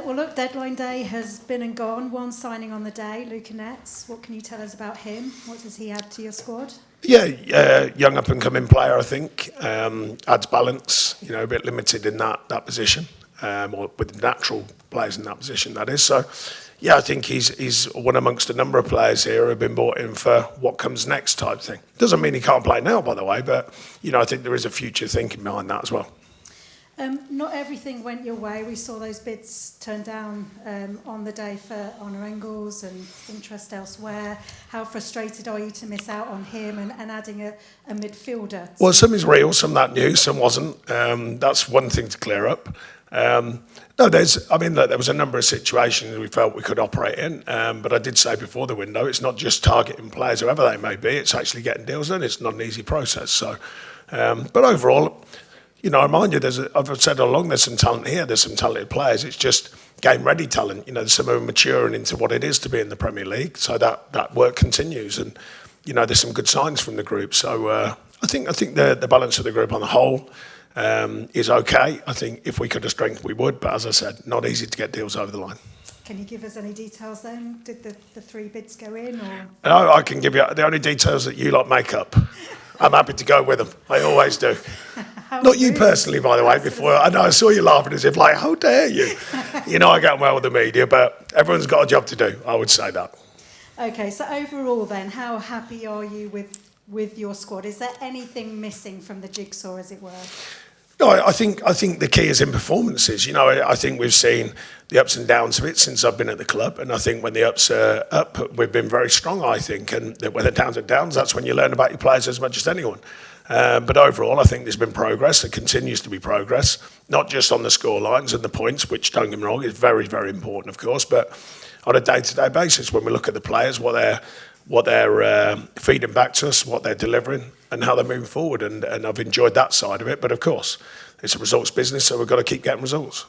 Well, look, deadline day has been and gone. One signing on the day, Luca Netz. What can you tell us about him? What does he add to your squad? Yeah, young up-and-coming player, I think. Adds balance, a bit limited in that position, or with natural players in that position, that is. So, yeah, I think he's one amongst a number of players here who have been brought in for what comes next type thing. Doesn't mean he can't play now, by the way, but, I think there is a future thinking behind that as well. Not everything went your way. We saw those bids turned down on the day for Honor Engels and interest elsewhere. How frustrated are you to miss out on him and adding a midfielder? Well, some is real, some that new, some wasn't. That's one thing to clear up. Look, there was a number of situations we felt we could operate in, but I did say before the window, it's not just targeting players, whoever they may be, it's actually getting deals done. It's not an easy process. So, but overall, I remind you, I've said all along, there's some talent here, there's some talented players. It's just game-ready talent. There's some of them maturing into what it is to be in the Premier League. So that work continues, and there's some good signs from the group. So I think the balance of the group on the whole is okay. I think if we could have strength, we would. But as I said, not easy to get deals over the line. Can you give us any details then? Did the three bids go in? Or? No, I can give you the only details that you lot make up. I'm happy to go with them. I always do. Not you personally, by the way. Before I know I saw you laughing as if like, how dare you? I get on well with the media, but everyone's got a job to do. I would say that. Okay, so overall then, how happy are you with your squad? Is there anything missing from the jigsaw, as it were? No, I think the key is in performances. I think we've seen the ups and downs of it since I've been at the club, and I think when the ups are up, we've been very strong, I think, and when the downs are downs, that's when you learn about your players as much as anyone. But overall, I think there's been progress. There continues to be progress, not just on the score lines and the points, which, don't get me wrong, is very, very important, of course, but on a day-to-day basis, when we look at the players, what they're feeding back to us, what they're delivering, and how they're moving forward. And I've enjoyed that side of it. But of course, it's a results business, so we've got to keep getting results.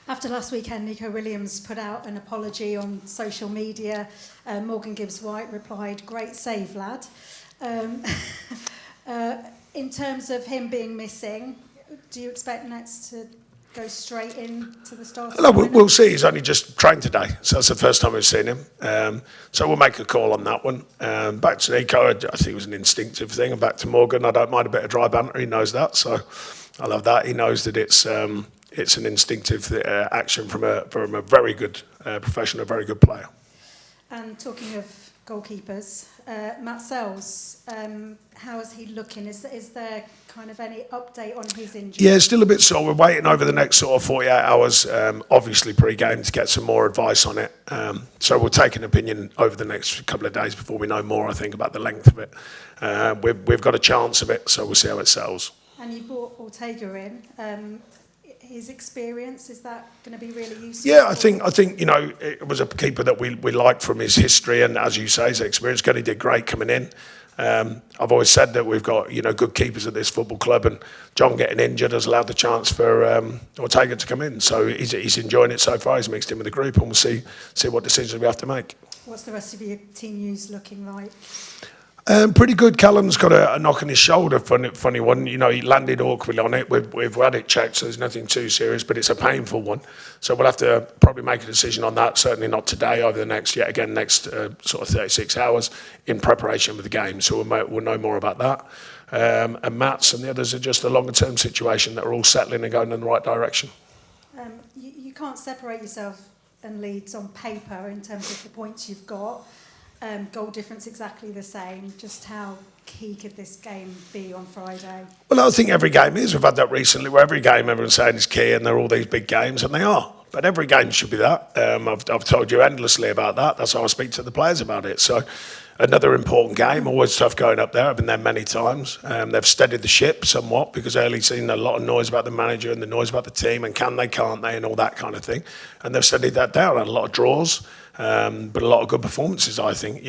After last weekend, Nico Williams put out an apology on social media. Morgan Gibbs-White replied, "Great save, lad." In terms of him being missing, do you expect Nets to go straight into the starting? No, we'll see. He's only just trained today, so that's the first time we've seen him. So we'll make a call on that one. Back to Nico, I think it was an instinctive thing. And back to Morgan, I don't mind a bit of dry banter. He knows that, so I love that. He knows that it's an instinctive action from a very good professional, a very good player. And talking of goalkeepers, Matt Sells, how is he looking? Is there kind of any update on his injury? Yeah, still a bit sore. We're waiting over the next sort of 48 hours, obviously pre-game, to get some more advice on it. So we'll take an opinion over the next couple of days before we know more, I think, about the length of it. We've got a chance of it, so we'll see how it settles. And you brought Ortega in. His experience, is that going to be really useful? Yeah, I think it was a keeper that we liked from his history, and as you say, his experience. He did great coming in. I've always said that we've got good keepers at this football club, and John getting injured has allowed the chance for Ortega to come in. So he's enjoying it so far. He's mixed in with the group, and we'll see what decisions we have to make. What's the rest of your team news looking like? Pretty good. Callum's got a knock on his shoulder, funny one. He landed awkwardly on it. We've had it checked, so there's nothing too serious, but it's a painful one. So we'll have to probably make a decision on that. Certainly not today. Over the next sort of 36 hours in preparation for the game. So we'll know more about that. And Matt's and the others are just a longer-term situation that are all settling and going in the right direction. You can't separate yourself and Leeds on paper in terms of the points you've got. Goal difference exactly the same. Just how key could this game be on Friday? Well, I think every game is. We've had that recently, where every game everyone's saying is key, and they're all these big games, and they are. But every game should be that. I've told you endlessly about that. That's how I speak to the players about it. So another important game, always tough going up there. I've been there many times. They've steadied the ship somewhat because early seen a lot of noise about the manager and the noise about the team and can they, can't they, and all that kind of thing. And they've steadied that down. Had a lot of draws. But a lot of good performances, I think.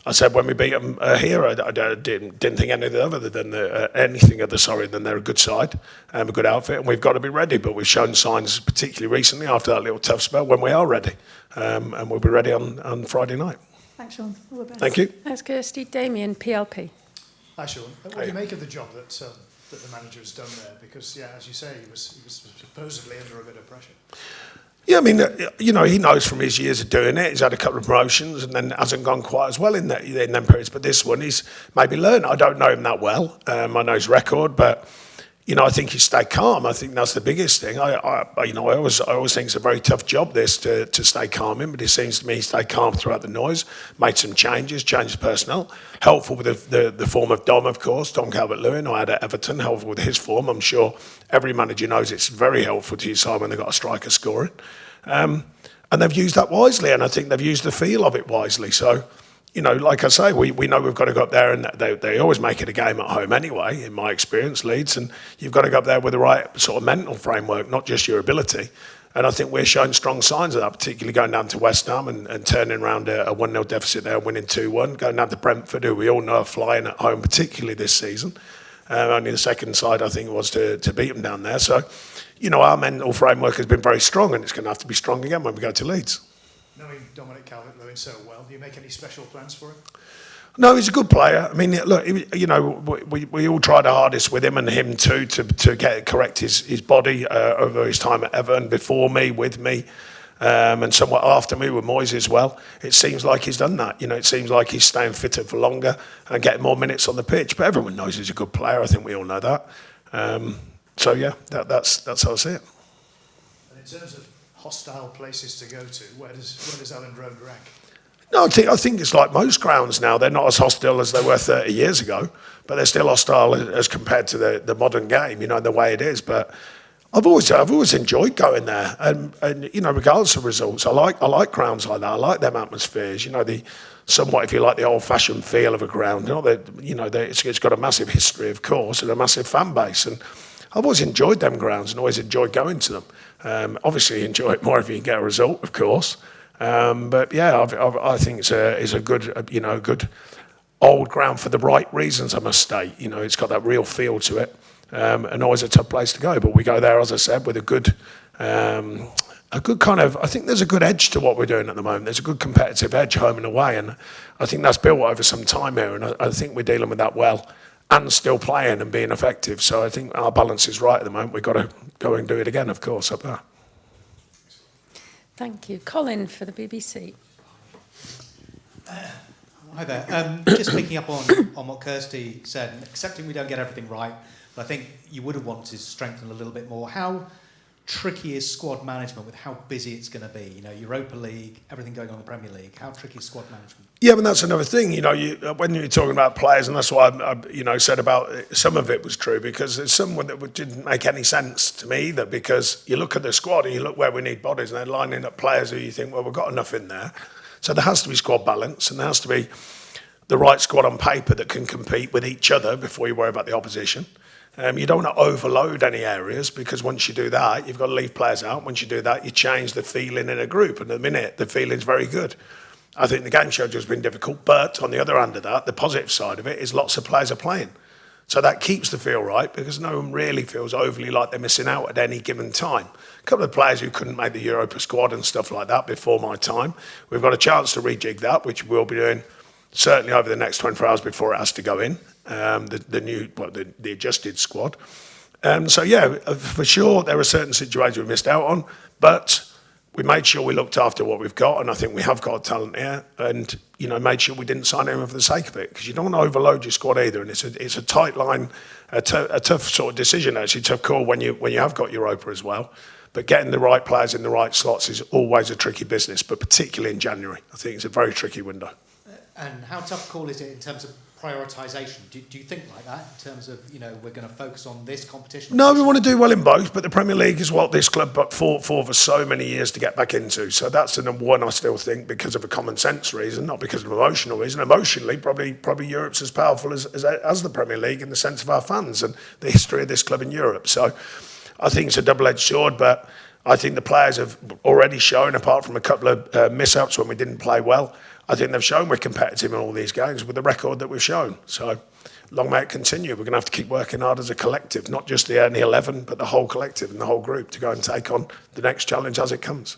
I said when we beat them here, I didn't think anything other than than they're a good side, a good outfit, and we've got to be ready. But we've shown signs, particularly recently, after that little tough spell, when we are ready, and we'll be ready on Friday night. Thanks, Sean. All the best. Thank you. Thanks, Kirsty. Damien, PLP. Hi, Sean. What do you make of the job that the manager has done there? Because, as you say, he was supposedly under a bit of pressure. Yeah, I mean, he knows from his years of doing it. He's had a couple of promotions and then hasn't gone quite as well in them periods. But this one, he's maybe learned. I don't know him that well. I know his record, but I think he stayed calm. I think that's the biggest thing. I always think it's a very tough job this to stay calm in, but it seems to me he stayed calm throughout the noise, made some changes, changed personnel, helpful with the form of Dom, of course, Dom Calvert-Lewin, who I had at Everton, helpful with his form. I'm sure every manager knows it's very helpful to your side when they've got a striker scoring. And they've used that wisely, and I think they've used the feel of it wisely. So, like I say, we know we've got to go up there, and they always make it a game at home anyway, in my experience, Leeds, and you've got to go up there with the right sort of mental framework, not just your ability. And I think we're showing strong signs of that, particularly going down to West Ham and turning around a 1-0 deficit there and winning 2-1, going down to Brentford, who we all know are flying at home, particularly this season. Only the second side, I think, was to beat them down there. So, our mental framework has been very strong, and it's going to have to be strong again when we go to Leeds. Knowing Dominic Calvert-Lewin so well, do you make any special plans for him? No, he's a good player. I mean, look, we all try the hardest with him and him too to correct his body over his time at Everton, before me, with me, and somewhat after me with Moyes as well. It seems like he's done that. It seems like he's staying fitter for longer and getting more minutes on the pitch. But everyone knows he's a good player. I think we all know that. So yeah, that's how I see it. And in terms of hostile places to go to, where does Elland Road rank? No, I think it's like most grounds now. They're not as hostile as they were 30 years ago, but they're still hostile as compared to the modern game, the way it is. But I've always enjoyed going there, and regardless of results, I like grounds like that. I like them atmospheres. The somewhat, if you like, the old-fashioned feel of a ground. It's got a massive history, of course, and a massive fan base, and I've always enjoyed them grounds and always enjoyed going to them. Obviously, enjoy it more if you can get a result, of course. But yeah, I think it's a good old ground for the right reasons, I must state. It's got that real feel to it, and always a tough place to go. But we go there, as I said, with a good kind of. I think there's a good edge to what we're doing at the moment. There's a good competitive edge, home and away, and I think that's built over some time here, and I think we're dealing with that well, and still playing and being effective. So I think our balance is right at the moment. We've got to go and do it again, of course, up there. Thank you. Colin for the BBC. Hi there. Just picking up on what Kirsty said, accepting we don't get everything right, but I think you would have wanted to strengthen a little bit more. How tricky is squad management with how busy it's going to be? Europa League, everything going on in the Premier League. How tricky is squad management? Yeah, but that's another thing. When you're talking about players, and that's why I said about some of it was true, because there's someone that didn't make any sense to me either. Because you look at the squad and you look where we need bodies, and they're lining up players who you think, well, we've got enough in there. So there has to be squad balance, and there has to be the right squad on paper that can compete with each other before you worry about the opposition. You don't want to overload any areas, because once you do that, you've got to leave players out. Once you do that, you change the feeling in a group, and at the minute, the feeling's very good. I think the game schedule has been difficult, but on the other hand of that, the positive side of it is lots of players are playing. So that keeps the feel right, because no one really feels overly like they're missing out at any given time. A couple of players who couldn't make the Europa squad and stuff like that before my time. We've got a chance to rejig that, which we'll be doing certainly over the next 24 hours before it has to go in, the adjusted squad. So yeah, for sure, there are certain situations we missed out on, but we made sure we looked after what we've got, and I think we have got talent here, and made sure we didn't sign anyone for the sake of it, because you don't want to overload your squad either, and it's a tight line, a tough sort of decision, actually, tough call when you have got Europa as well. But getting the right players in the right slots is always a tricky business, but particularly in January, I think it's a very tricky window. And how tough a call is it in terms of prioritisation? Do you think like that in terms of, we're going to focus on this competition? No, we want to do well in both, but the Premier League is what this club fought for so many years to get back into. So that's the number one, I still think, because of a common sense reason, not because of an emotional reason. Emotionally, probably Europe's as powerful as the Premier League in the sense of our fans and the history of this club in Europe. So I think it's a double-edged sword, but I think the players have already shown, apart from a couple of mishaps when we didn't play well, I think they've shown we're competitive in all these games with the record that we've shown. So long may it continue. We're going to have to keep working hard as a collective, not just the only 11, but the whole collective and the whole group to go and take on the next challenge as it comes.